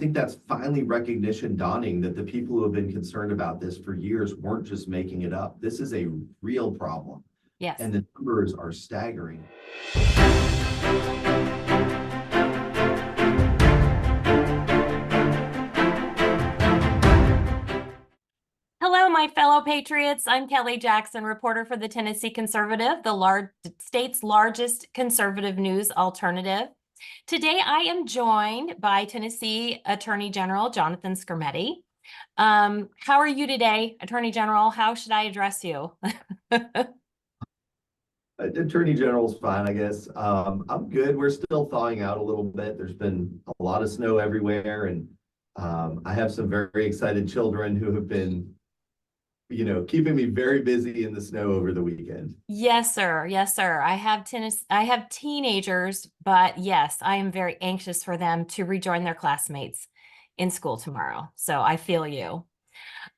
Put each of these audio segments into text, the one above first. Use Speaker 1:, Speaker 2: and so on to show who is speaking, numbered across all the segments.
Speaker 1: think that's finally recognition dawning that the people who have been concerned about this for years weren't just making it up. This is a real problem.
Speaker 2: Yes.
Speaker 1: And the numbers are staggering.
Speaker 2: Hello, my fellow patriots. I'm Kelly Jackson, reporter for the Tennessee Conservative, the state's largest conservative news alternative. Today, I am joined by Tennessee Attorney General Jonathan Skrmetti. How are you today, Attorney General? How should I address you?
Speaker 1: Attorney General's fine, I guess. I'm good. We're still thawing out a little bit. There's been a lot of snow everywhere, and I have some very excited children who have been, keeping me very busy in the snow over the weekend.
Speaker 2: Yes, sir. Yes, sir. I have teenagers, but yes, I am very anxious for them to rejoin their classmates in school tomorrow. So I feel you.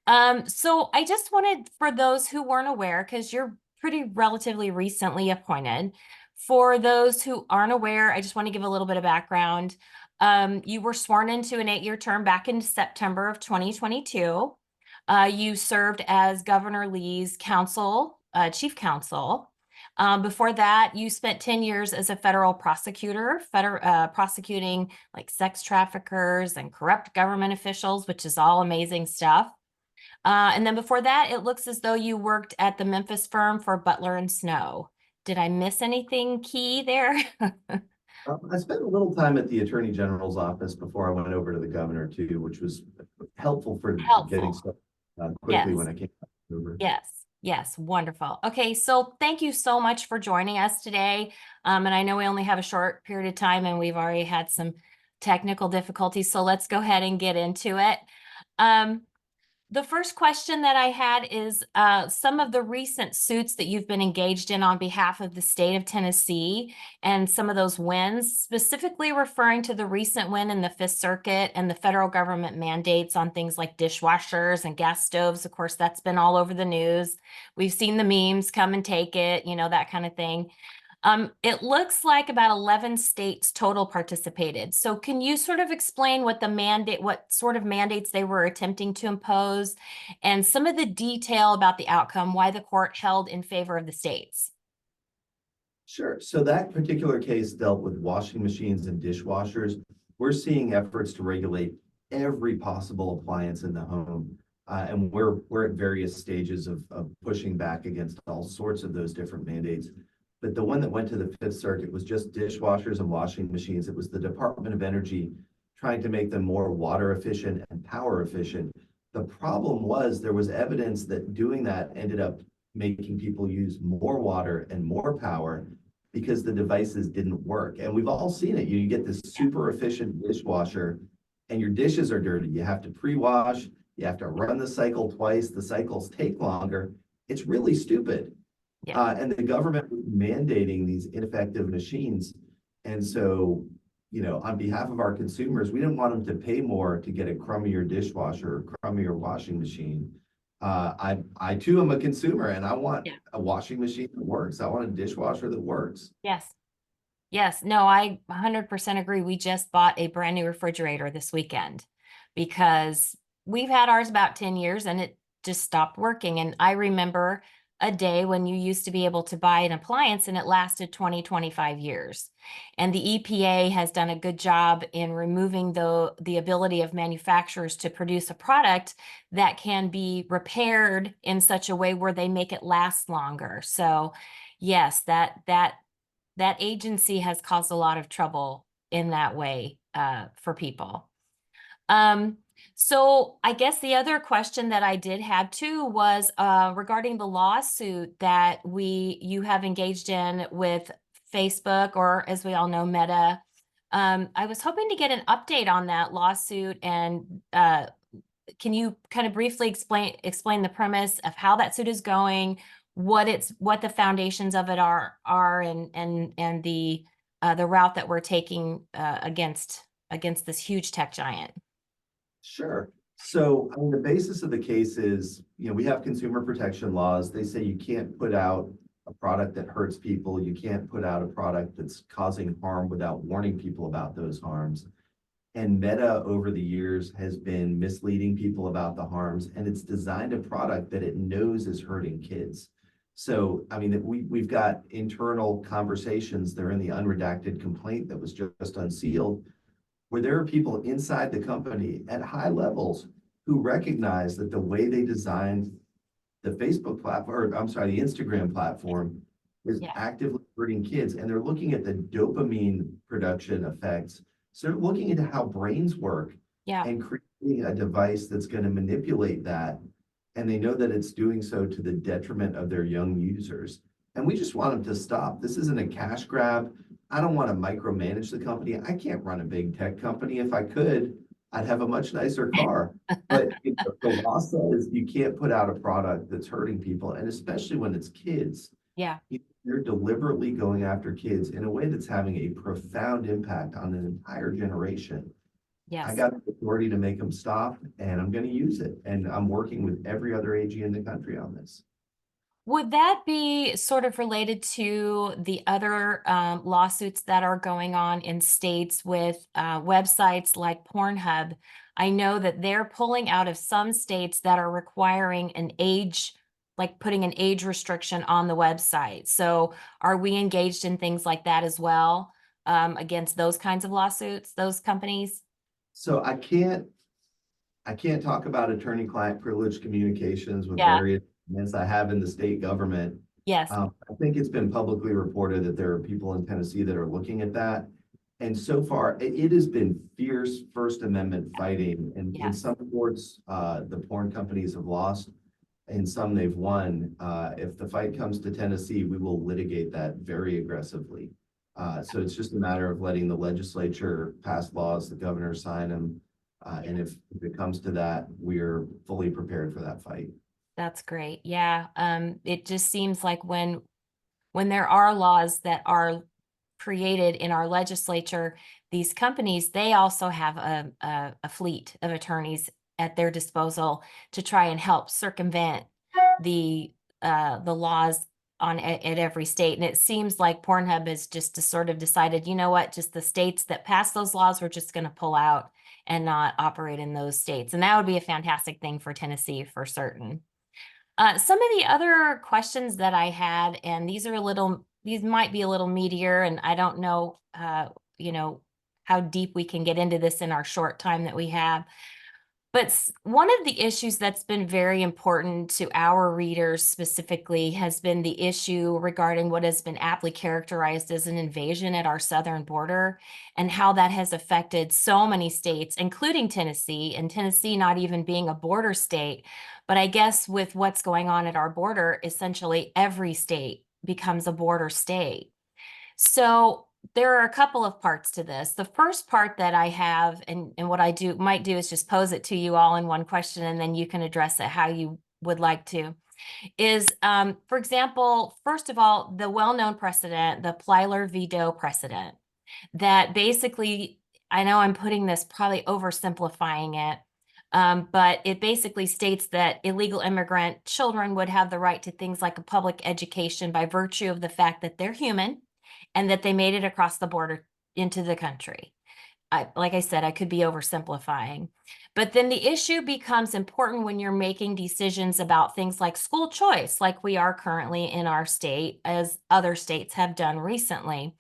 Speaker 2: So I just wanted, for those who weren't aware, because you're pretty relatively recently appointed, for those who aren't aware, I just want to give a little bit of background. You were sworn into an 8-year term back in September of 2022. You served as Governor Lee's chief counsel. Before that, you spent 10 years as a federal prosecutor, prosecuting like sex traffickers and corrupt government officials, which is all amazing stuff. And then before that, it looks as though you worked at the Memphis firm for Butler and Snow. Did I miss anything key there?
Speaker 1: I spent a little time at the Attorney General's office before I went over to the governor too, which was helpful for getting stuff quickly
Speaker 2: Yes.
Speaker 1: when I came over.
Speaker 2: Yes. Yes. Wonderful. Okay. So thank you so much for joining us today. And I know we only have a short period of time and we've already had some technical difficulties. So let's go ahead and get into it. The first question that I had is some of the recent suits that you've been engaged in on behalf of the state of Tennessee and some of those wins, specifically referring to the recent win in the Fifth Circuit and the federal government mandates on things like dishwashers and gas stoves. Of course, that's been all over the news. We've seen the memes, come and take it, that kind of thing. It looks like about 11 states total participated. So can you sort of explain what sort of mandates they were attempting to impose and some of the detail about the outcome, why the court held in favor of the states?
Speaker 1: Sure. So that particular case dealt with washing machines and dishwashers. We're seeing efforts to regulate every possible appliance in the home. And we're at various stages of pushing back against all sorts of those different mandates. But the one that went to the Fifth Circuit was just dishwashers and washing machines. It was the Department of Energy trying to make them more water efficient and power efficient. The problem was there was evidence that doing that ended up making people use more water and more power because the devices didn't work. And we've all seen it. You get this super efficient dishwasher and your dishes are dirty. You have to pre-wash, you have to run the cycle twice, the cycles take longer. It's really stupid.
Speaker 2: Yeah.
Speaker 1: And the government was mandating these ineffective machines. And so, on behalf of our consumers, we didn't want them to pay more to get a crummier dishwasher or crummier washing machine. I too am a consumer and I want a washing machine that works. I want a dishwasher that works.
Speaker 2: Yes. Yes. No, I 100% agree. We just bought a brand new refrigerator this weekend because we've had ours about 10 years and it just stopped working. And I remember a day when you used to be able to buy an appliance and it lasted 20, 25 years. And the EPA has done a good job in removing the ability of manufacturers to produce a product that can be repaired in such a way where they make it last longer. So yes, that agency has caused a lot of trouble in that way for people. So I guess the other question that I did have too was regarding the lawsuit that you have engaged in with Facebook, or as we all know, Meta. I was hoping to get an update on that lawsuit, and can you kind of briefly explain the premise of how that suit is going, what the foundations of it are, and the route that we're taking against this huge tech giant?
Speaker 1: Sure. So, the basis of the case is, we have consumer protection laws. They say you can't put out a product that hurts people. You can't put out a product that's causing harm without warning people about those harms. And Meta over the years has been misleading people about the harms, and it's designed a product that it knows is hurting kids. So, I mean, we've got internal conversations. They're in the unredacted complaint that was just unsealed, where there are people inside the company at high levels who recognize that the way they designed the Facebook platform, or I'm sorry, the Instagram platform is
Speaker 2: Yeah.
Speaker 1: actively hurting kids, and they're looking at the dopamine production effects. So they're looking into how brains work
Speaker 2: Yeah.
Speaker 1: and creating a device that's going to manipulate that. And they know that it's doing so to the detriment of their young users. And we just want them to stop. This isn't a cash grab. I don't want to micromanage the company. I can't run a big tech company. If I could, I'd have a much nicer car. But the law says you can't put out a product that's hurting people, and especially when it's kids.
Speaker 2: Yeah.
Speaker 1: They're deliberately going after kids in a way that's having a profound impact on an entire generation. I
Speaker 2: Yes.
Speaker 1: got the authority to make them stop, and I'm going to use it. And I'm working with every other AG in the country on this.
Speaker 2: Would that be sort of related to the other lawsuits that are going on in states with websites like Pornhub? I know that they're pulling out of some states that are requiring an age, like putting an age restriction on the website. So are we engaged in things like that as well, against those kinds of lawsuits, those companies?
Speaker 1: So I can't talk about attorney-client privilege communications with
Speaker 2: Yeah.
Speaker 1: various events I have in the state government.
Speaker 2: Yes.
Speaker 1: I think it's been publicly reported that there are people in Tennessee that are looking at that. And so far, it has been fierce First Amendment fighting. And in
Speaker 2: Yes.
Speaker 1: some courts, the porn companies have lost. In some they've won. If the fight comes to Tennessee, we will litigate that very aggressively. So it's just a matter of letting the legislature pass laws, the governor sign them. And if it comes to that, we're fully prepared for that fight.
Speaker 2: That's great. Yeah. It just seems like when there are laws that are created in our legislature, these companies, they also have a fleet of attorneys at their disposal to try and help circumvent the laws at every state. And it seems like Pornhub has just sort of decided, you know what, just the states that pass those laws, we're just going to pull out and not operate in those states. And that would be a fantastic thing for Tennessee for certain. Some of the other questions that I had, and these might be a little meatier, and I don't know, how deep we can get into this in our short time that we have. But one of the issues that's been very important to our readers specifically has been the issue regarding what has been aptly characterized as an invasion at our southern border, and how that has affected so many states, including Tennessee, and Tennessee not even being a border state. But I guess with what's going on at our border, essentially every state becomes a border state. So there are a couple of parts to this. The first part that I have, and what I might do is just pose it to you all in one question, and then you can address it how you would like to, is, for example, first of all, the well-known precedent, the Plyler v. Doe precedent, that basically, I know I'm putting this, probably oversimplifying it, but it basically states that illegal immigrant children would have the right to things like a public education by virtue of the fact that they're human and that they made it across the border into the country. Like I said, I could be oversimplifying. But then the issue becomes important when you're making decisions about things like school choice, like we are currently in our state, as other states have done recently.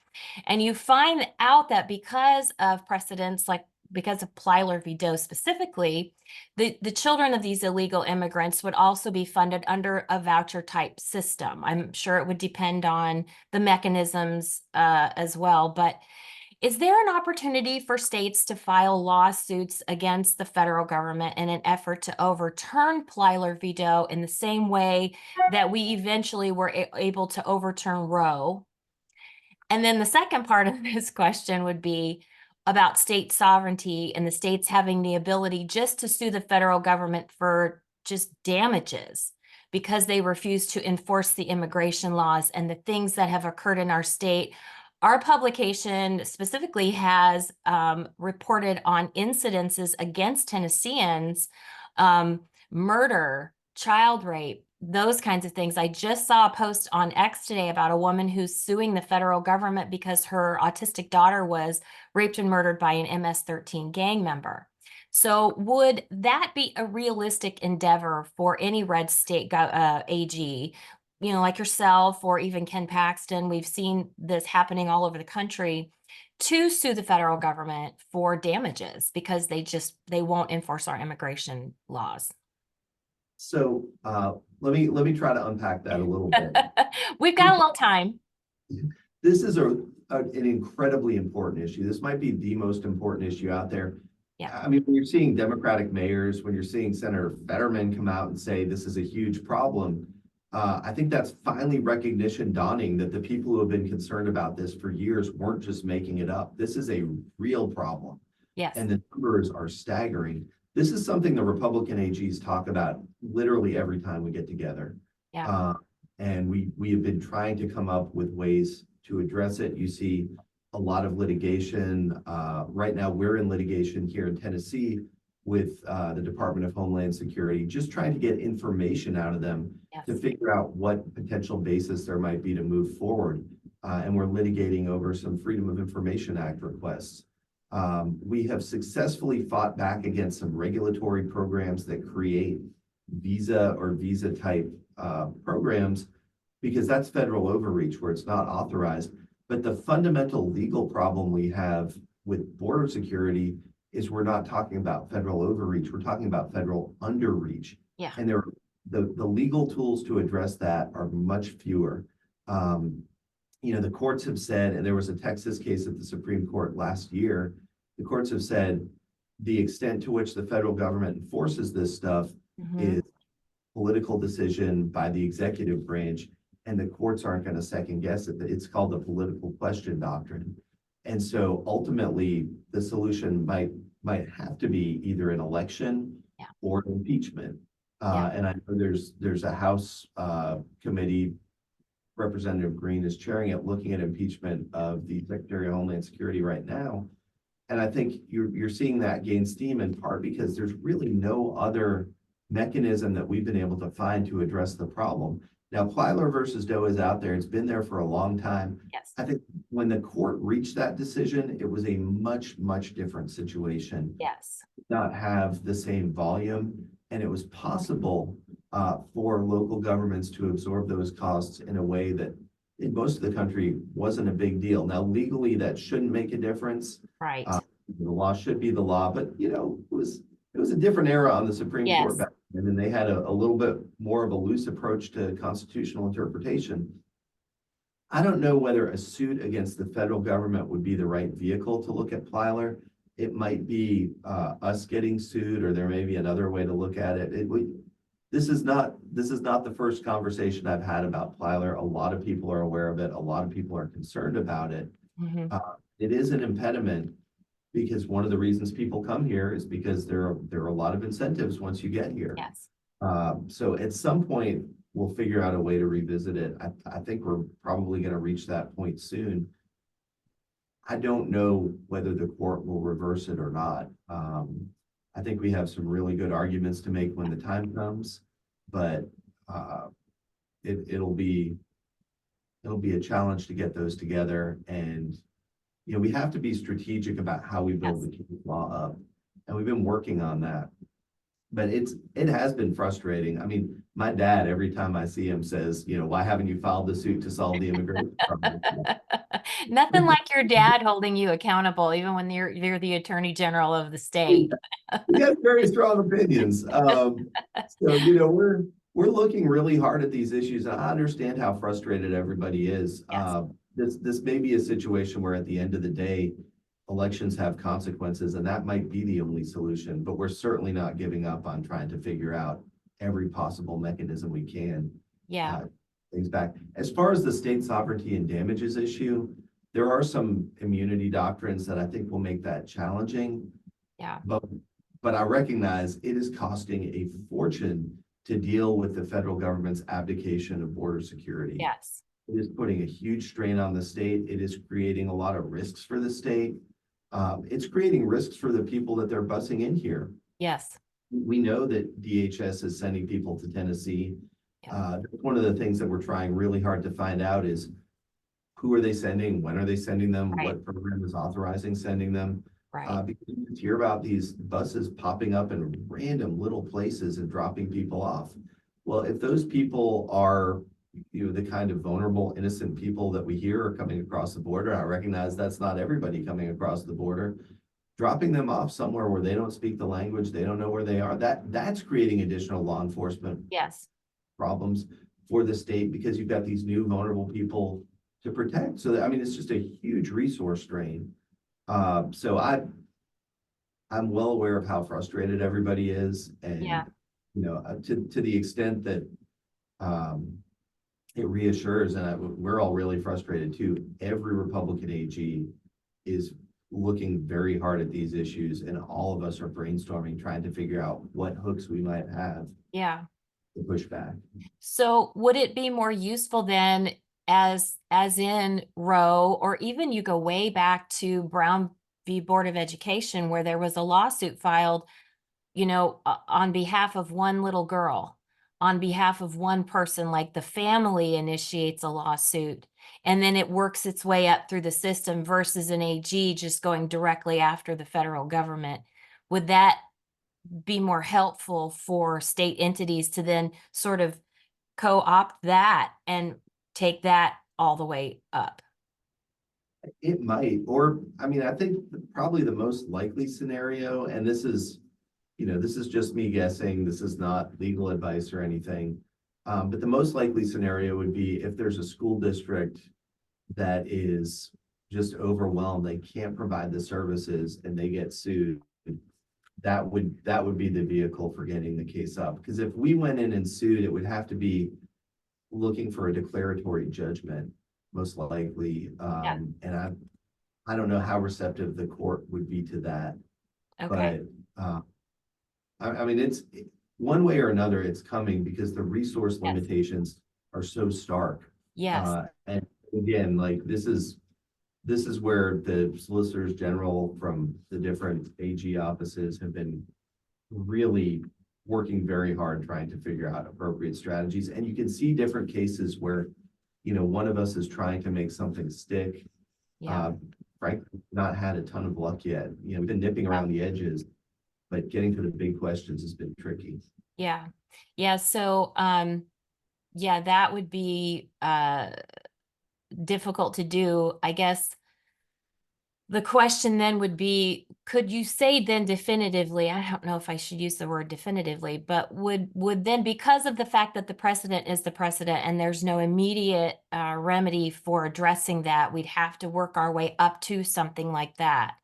Speaker 2: And you find out that because of precedents, like because of Plyler v. Doe specifically, the children of these illegal immigrants would also be funded under a voucher type system. I'm sure it would depend on the mechanisms as well, but is there an opportunity for states to file lawsuits against the federal government in an effort to overturn Plyler v. Doe in the same way that we eventually were able to overturn Roe? And then the second part of this question would be about state sovereignty and the states having the ability just to sue the federal government for just damages because they refuse to enforce the immigration laws and the things that have occurred in our state. Our publication specifically has reported on incidences against Tennesseans, murder, child rape, those kinds of things. I just saw a post on X today about a woman who's suing the federal government because her autistic daughter was raped and murdered by an MS-13 gang member. So would that be a realistic endeavor for any red state AG, like yourself or even Ken Paxton? We've seen this happening all over the country, to sue the federal government for damages because they won't enforce our immigration laws.
Speaker 1: So let me try to unpack that a little bit.
Speaker 2: We've got a little time.
Speaker 1: This is an incredibly important issue. This might be the most important issue out there.
Speaker 2: Yeah.
Speaker 1: I mean, when you're seeing Democratic mayors, when you're seeing Senator Fetterman come out and say this is a huge problem, I think that's finally recognition dawning that the people who have been concerned about this for years weren't just making it up. This is a real problem.
Speaker 2: Yes.
Speaker 1: And the numbers are staggering. This is something the Republican AGs talk about literally every time we get together.
Speaker 2: Yeah.
Speaker 1: And we have been trying to come up with ways to address it. You see a lot of litigation. Right now, we're in litigation here in Tennessee with the Department of Homeland Security, just trying to get information out of them to figure out what potential basis there might be to move forward. And we're litigating over some Freedom of Information Act requests. We have successfully fought back against some regulatory programs that create visa or visa type programs, because that's federal overreach where it's not authorized. But the fundamental legal problem we have with border security is we're not talking about federal overreach, we're talking about federal underreach.
Speaker 2: Yeah.
Speaker 1: And the legal tools to address that are much fewer. The courts have said, and there was a Texas case at the Supreme Court last year, the courts have said the extent to which the federal government enforces this stuff is political decision by the executive branch, and the courts aren't going to second guess it. It's called the political question doctrine. And so ultimately the solution might have to be either an election or impeachment. And I know there's a House committee, Representative Green is chairing it, looking at impeachment of the Secretary of Homeland Security right now. And I think you're seeing that gain steam in part because there's really no other mechanism that we've been able to find to address the problem. Now, Plyler versus Doe is out there. It's been there for a long time.
Speaker 2: Yes.
Speaker 1: I think when the court reached that decision, it was a much, much different situation.
Speaker 2: Yes.
Speaker 1: Not have the same volume, and it was possible for local governments to absorb those costs in a way that in most of the country wasn't a big deal. Now, legally, that shouldn't make a difference.
Speaker 2: Right.
Speaker 1: The law should be the law, but it was a different era on the Supreme Court back then, and they had a little bit more of a loose approach to constitutional interpretation. I don't know whether a suit against the federal government would be the right vehicle to look at Plyler. It might be us getting sued, or there may be another way to look at it. This is not the first conversation I've had about Plyler. A lot of people are aware of it. A lot of people are concerned about it. It is an impediment because one of the reasons people come here is because there are a lot of incentives once you get here.
Speaker 2: Yes.
Speaker 1: So at some point, we'll figure out a way to revisit it. I think we're probably going to reach that point soon. I don't know whether the court will reverse it or not. I think we have some really good arguments to make when the time comes, but it'll be a challenge to get those together. And we have to be strategic about how we build the case law up, and we've been working on that. But it has been frustrating. I mean, my dad, every time I see him, says, why haven't you filed the suit to solve the immigration problem?
Speaker 2: Nothing like your dad holding you accountable, even when you're the attorney general of the state.
Speaker 1: He has very strong opinions. So we're looking really hard at these issues, and I understand how frustrated everybody is.
Speaker 2: Yes.
Speaker 1: This may be a situation where at the end of the day, elections have consequences, and that might be the only solution, but we're certainly not giving up on trying to figure out every possible mechanism we can. Things back. As far as the state sovereignty and damages issue, there are some immunity doctrines that I think will make that challenging. But I recognize it is costing a fortune to deal with the federal government's abdication of border security.
Speaker 2: Yes.
Speaker 1: It is putting a huge strain on the state. It is creating a lot of risks for the state. It's creating risks for the people that they're busing in here.
Speaker 2: Yes.
Speaker 1: We know that DHS is sending people to Tennessee, That's one of the things that we're trying really hard to find out is who are they sending? When are they sending them?
Speaker 2: Right.
Speaker 1: What program is authorizing sending them?
Speaker 2: Right.
Speaker 1: Because you hear about these buses popping up in random little places and dropping people off. Well, if those people are, the kind of vulnerable, innocent people that we hear are coming across the border, I recognize that's not everybody coming across the border. Dropping them off somewhere where they don't speak the language, they don't know where they are, that's creating additional law enforcement
Speaker 2: Yes.
Speaker 1: problems for the state because you've got these new vulnerable people to protect. So, I mean, it's just a huge resource drain. So I'm well aware of how frustrated everybody is, and
Speaker 2: Yeah.
Speaker 1: to the extent that it reassures, and we're all really frustrated too. Every Republican AG is looking very hard at these issues, and all of us are brainstorming, trying to figure out what hooks we might have
Speaker 2: Yeah.
Speaker 1: to push back.
Speaker 2: So would it be more useful then as in Roe, or even you go way back to Brown v. Board of Education, where there was a lawsuit filed, on behalf of one little girl, on behalf of one person, like the family initiates a lawsuit, and then it works its way up through the system versus an AG just going directly after the federal government? Would that be more helpful for state entities to then sort of co-opt that and take that all the way up?
Speaker 1: It might, or I mean, I think probably the most likely scenario, and this is just me guessing, this is not legal advice or anything. But the most likely scenario would be if there's a school district that is just overwhelmed, they can't provide the services and they get sued. That would be the vehicle for getting the case up. Because if we went in and sued, it would have to be looking for a declaratory judgment, most likely. And I don't know how receptive the court would be to that.
Speaker 2: Okay.
Speaker 1: But I mean, it's one way or another, it's coming because the resource limitations are so stark.
Speaker 2: Yes.
Speaker 1: And again, like this is where the solicitors general from the different AG offices have been really working very hard trying to figure out appropriate strategies. And you can see different cases where, one of us is trying to make something stick.
Speaker 2: Yeah.
Speaker 1: Frankly, not had a ton of luck yet. We've been nipping around the edges, but getting to the big questions has been tricky.
Speaker 2: Yeah. Yeah. So, yeah, that would be difficult to do. I guess the question then would be, could you say then definitively, I don't know if I should use the word definitively, but would then, because of the fact that the precedent is the precedent and there's no immediate remedy for addressing that, we'd have to work our way up to something like that.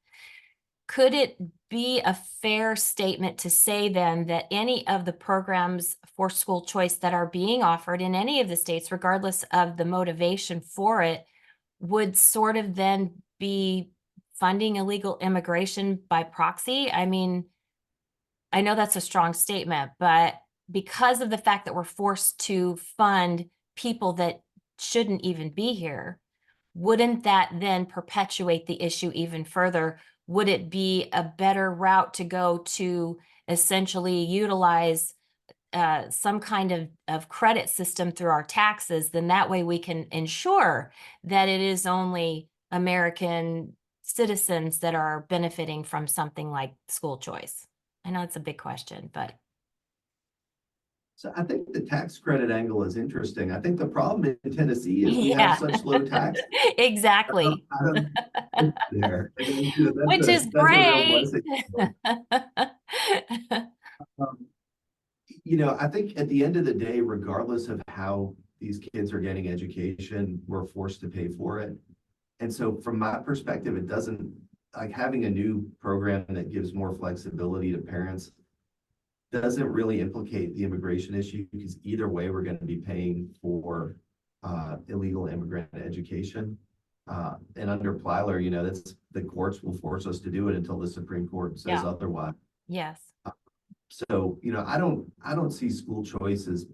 Speaker 2: Could it be a fair statement to say then that any of the programs for school choice that are being offered in any of the states, regardless of the motivation for it, would sort of then be funding illegal immigration by proxy? I mean, I know that's a strong statement, but because of the fact that we're forced to fund people that shouldn't even be here, wouldn't that then perpetuate the issue even further? Would it be a better route to go to essentially utilize some kind of credit system through our taxes? Then that way we can ensure that it is only American citizens that are benefiting from something like school choice. I know it's a big question, but
Speaker 1: So I think the tax credit angle is interesting. I think the problem in Tennessee is we have such low tax.
Speaker 2: Exactly.
Speaker 1: I don't there. And,
Speaker 2: Which is
Speaker 1: that's a real
Speaker 2: great.
Speaker 1: blessing. Um, I think at the end of the day, regardless of how these kids are getting education, we're forced to pay for it. And so from my perspective, it doesn't, like having a new program that gives more flexibility to parents doesn't really implicate the immigration issue because either way, we're going to be paying for illegal immigrant education. And under Plyler, that's the courts will force us to do it until the Supreme Court says otherwise.
Speaker 2: Yes.
Speaker 1: So, I don't see school choice as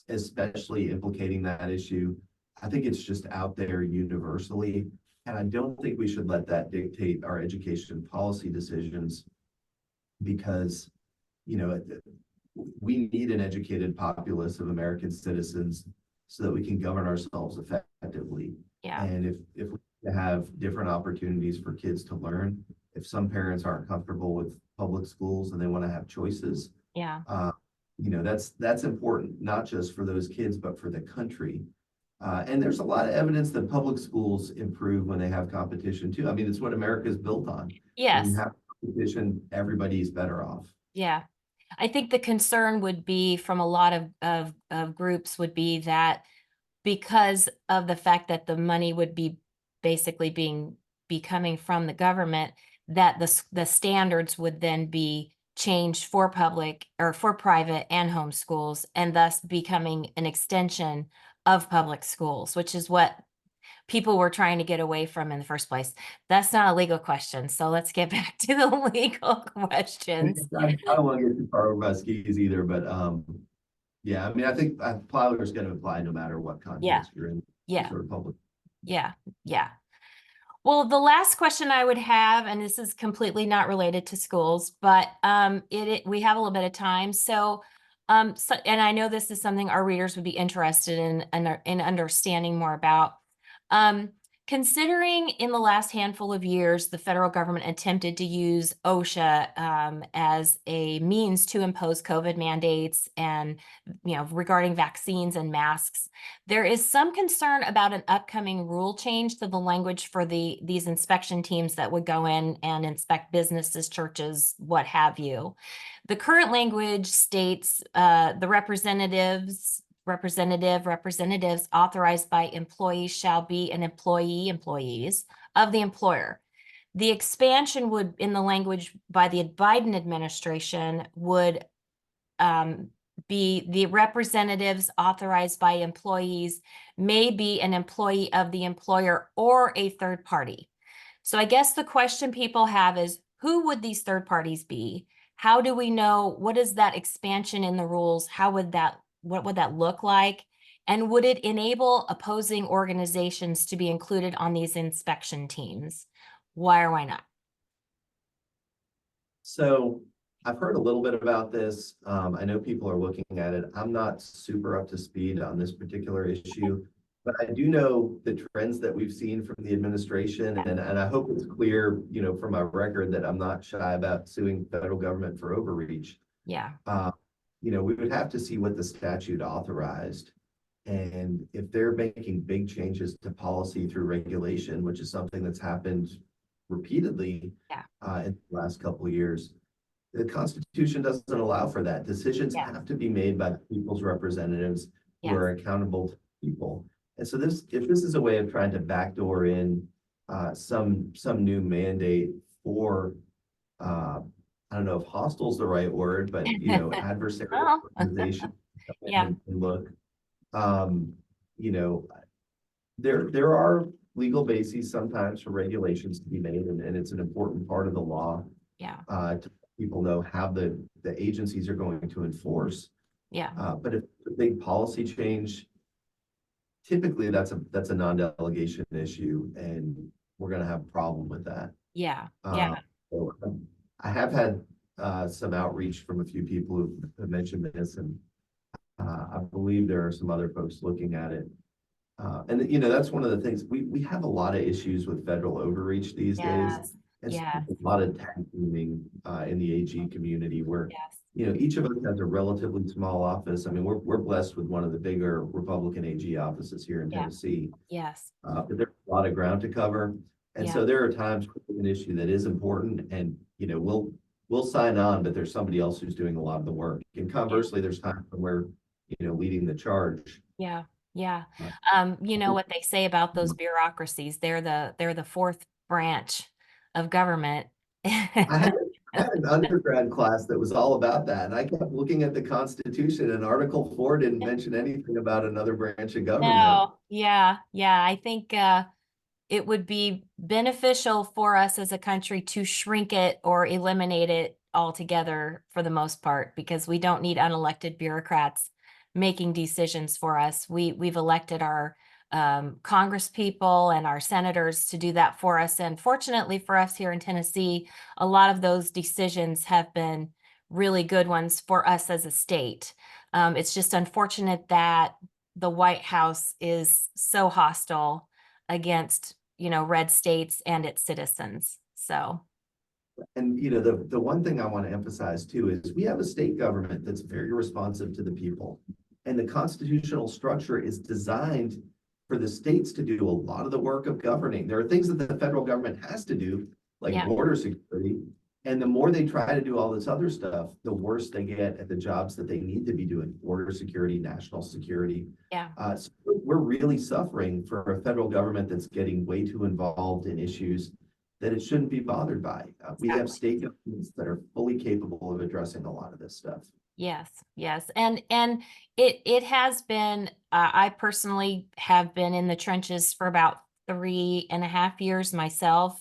Speaker 1: especially implicating that issue. I think it's just out there universally. And I don't think we should let that dictate our education policy decisions because, we need an educated populace of American citizens so that we can govern ourselves effectively.
Speaker 2: Yeah.
Speaker 1: And if we have different opportunities for kids to learn, if some parents aren't comfortable with public schools and they want to have choices,
Speaker 2: Yeah.
Speaker 1: that's important, not just for those kids, but for the country. And there's a lot of evidence that public schools improve when they have competition too. I mean, it's what America is built on. When you
Speaker 2: Yes.
Speaker 1: have competition, everybody's better off.
Speaker 2: Yeah. I think the concern would be from a lot of groups would be that because of the fact that the money would be basically be coming from the government, that the standards would then be changed for public or for private and home schools, and thus becoming an extension of public schools, which is what people were trying to get away from in the first place. That's not a legal question. So let's get back to the legal questions.
Speaker 1: I don't want to get too far over my skis either, but yeah, I mean, I think Plyler is going to apply no matter what
Speaker 2: Yeah.
Speaker 1: context you're in,
Speaker 2: Yeah.
Speaker 1: sort of public.
Speaker 2: Yeah. Yeah. Well, the last question I would have, and this is completely not related to schools, but we have a little bit of time. So, and I know this is something our readers would be interested in understanding more about. Um, Considering in the last handful of years, the federal government attempted to use OSHA as a means to impose COVID mandates and, regarding vaccines and masks, there is some concern about an upcoming rule change to the language for these inspection teams that would go in and inspect businesses, churches, what have you. The current language states the representatives authorized by employees shall be an employees of the employer. The expansion would, in the language by the Biden administration, would be the representatives authorized by employees may be an employee of the employer or a third party. So I guess the question people have is, who would these third parties be? How do we know? What is that expansion in the rules? What would that look like? And would it enable opposing organizations to be included on these inspection teams? Why or why not?
Speaker 1: So I've heard a little bit about this. I know people are looking at it. I'm not super up to speed on this particular issue, but I do know the trends that we've seen from the administration, and I hope it's clear, from my record that I'm not shy about suing federal government for overreach.
Speaker 2: Yeah.
Speaker 1: We would have to see what the statute authorized. And if they're making big changes to policy through regulation, which is something that's happened repeatedly in the last couple of years, the Constitution doesn't allow for that. Decisions have to be made by the people's representatives who are accountable to people. And so if this is a way of trying to backdoor in some new mandate for I don't know if hostile is the right word, but adversarial organization and look. There are legal bases sometimes for regulations to be made, and it's an important part of the law. To people know how the agencies are going to enforce. But if it's a big policy change, typically that's a non-delegation issue, and we're going to have a problem with that. So I have had some outreach from a few people who have mentioned this, and I believe there are some other folks looking at it. And that's one of the things we have a lot of issues with federal overreach these days. And a lot of tag teaming in the AG community where each of us has a relatively small office. I mean, we're blessed with one of the bigger Republican AG offices here in Tennessee. But there's a lot of ground to cover. And so there are times with an issue that is important, and we'll sign on, but there's somebody else who's doing a lot of the work. And conversely, there's times when we're leading the charge.
Speaker 2: You know what they say about those bureaucracies? They're the fourth branch of government.
Speaker 1: I had an undergrad class that was all about that, and I kept looking at the Constitution, and Article 4 didn't mention anything about another branch of government.
Speaker 2: No, I think it would be beneficial for us as a country to shrink it or eliminate it altogether for the most part, because we don't need unelected bureaucrats making decisions for us. We've elected our Congress people and our senators to do that for us. And fortunately for us here in Tennessee, a lot of those decisions have been really good ones for us as a state. It's just unfortunate that the White House is so hostile against, red states and its citizens. So,
Speaker 1: And the one thing I want to emphasize too is we have a state government that's very responsive to the people. And the constitutional structure is designed for the states to do a lot of the work of governing. There are things that the federal government has to do, like
Speaker 2: yeah,
Speaker 1: border security. And the more they try to do all this other stuff, the worse they get at the jobs that they need to be doing, border security, national security.
Speaker 2: yeah,
Speaker 1: So we're really suffering for a federal government that's getting way too involved in issues that it shouldn't be bothered by. We have
Speaker 2: exactly.
Speaker 1: state governments that are fully capable of addressing a lot of this stuff.
Speaker 2: Yes, yes. And it has been, I personally have been in the trenches for about 3.5 years myself,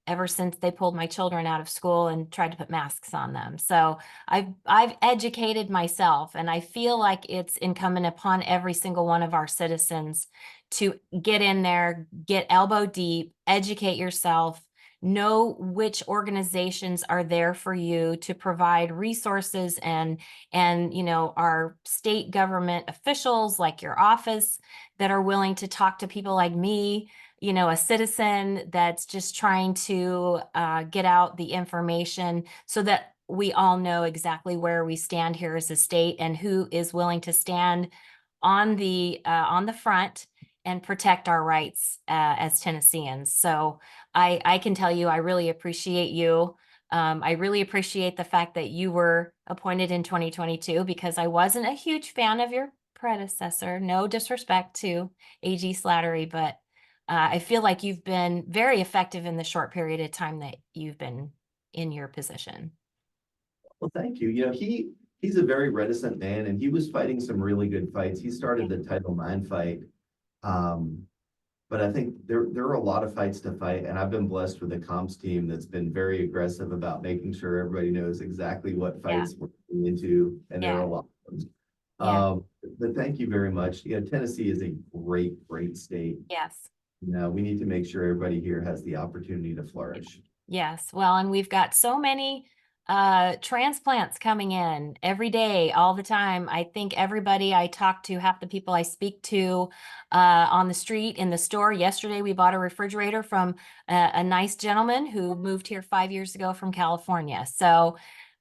Speaker 2: ever since they pulled my children out of school and tried to put masks on them. So I've educated myself, and I feel like it's incumbent upon every single one of our citizens to get in there, get elbow deep, educate yourself, know which organizations are there for you to provide resources, and our state government officials like your office that are willing to talk to people like me, a citizen that's just trying to get out the information so that we all know exactly where we stand here as a state and who is willing to stand on the front and protect our rights as Tennesseans. So I can tell you, I really appreciate you. I really appreciate the fact that you were appointed in 2022, because I wasn't a huge fan of your predecessor. No disrespect to AG Slattery, but I feel like you've been very effective in the short period of time that you've been in your position.
Speaker 1: Well, thank you. He's a very reticent man, and he was fighting some really good fights. He started the Title IX fight. But I think there are a lot of fights to fight, and I've been blessed with a comms team that's been very aggressive about making sure everybody knows exactly what fights we're getting into, and there are
Speaker 2: Yeah.
Speaker 1: a lot of them.
Speaker 2: Yeah.
Speaker 1: But thank you very much. Tennessee is a great state.
Speaker 2: Yes.
Speaker 1: We need to make sure everybody here has the opportunity to flourish.
Speaker 2: Yes. Well, and we've got so many transplants coming in every day, all the time. I think everybody I talk to, half the people I speak to on the street, in the store. Yesterday, we bought a refrigerator from a nice gentleman who moved here 5 years ago from California. So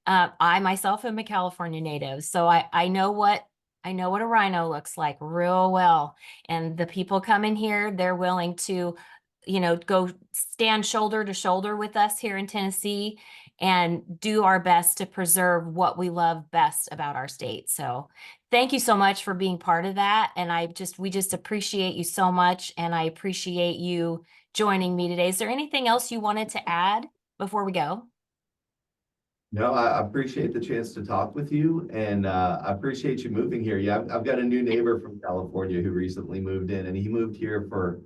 Speaker 2: I myself am a California native, so I know what a rhino looks like real well. And the people coming here, they're willing to go stand shoulder to shoulder with us here in Tennessee and do our best to preserve what we love best about our state. So thank you so much for being part of that. And we just appreciate you so much. And I appreciate you joining me today. Is there anything else you wanted to add before we go?
Speaker 1: No, I appreciate the chance to talk with you, and I appreciate you moving here. Yeah, I've got a new neighbor from California who recently moved in, and he moved here for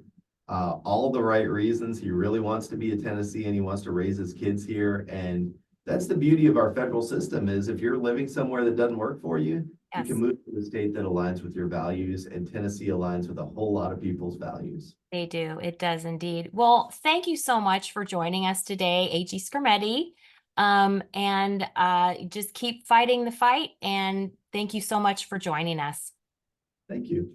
Speaker 1: all the right reasons. He really wants to be a Tennessean. He wants to raise his kids here, and that's the beauty of our federal system. Is if you're living somewhere that doesn't work for you, you
Speaker 2: Yes,
Speaker 1: can move to a state that aligns with your values, and Tennessee aligns with a whole lot of people's values.
Speaker 2: they do. It does indeed. Well, thank you so much for joining us today, AG Skrmetti. And just keep fighting the fight. And thank you so much for joining us.
Speaker 1: Thank you.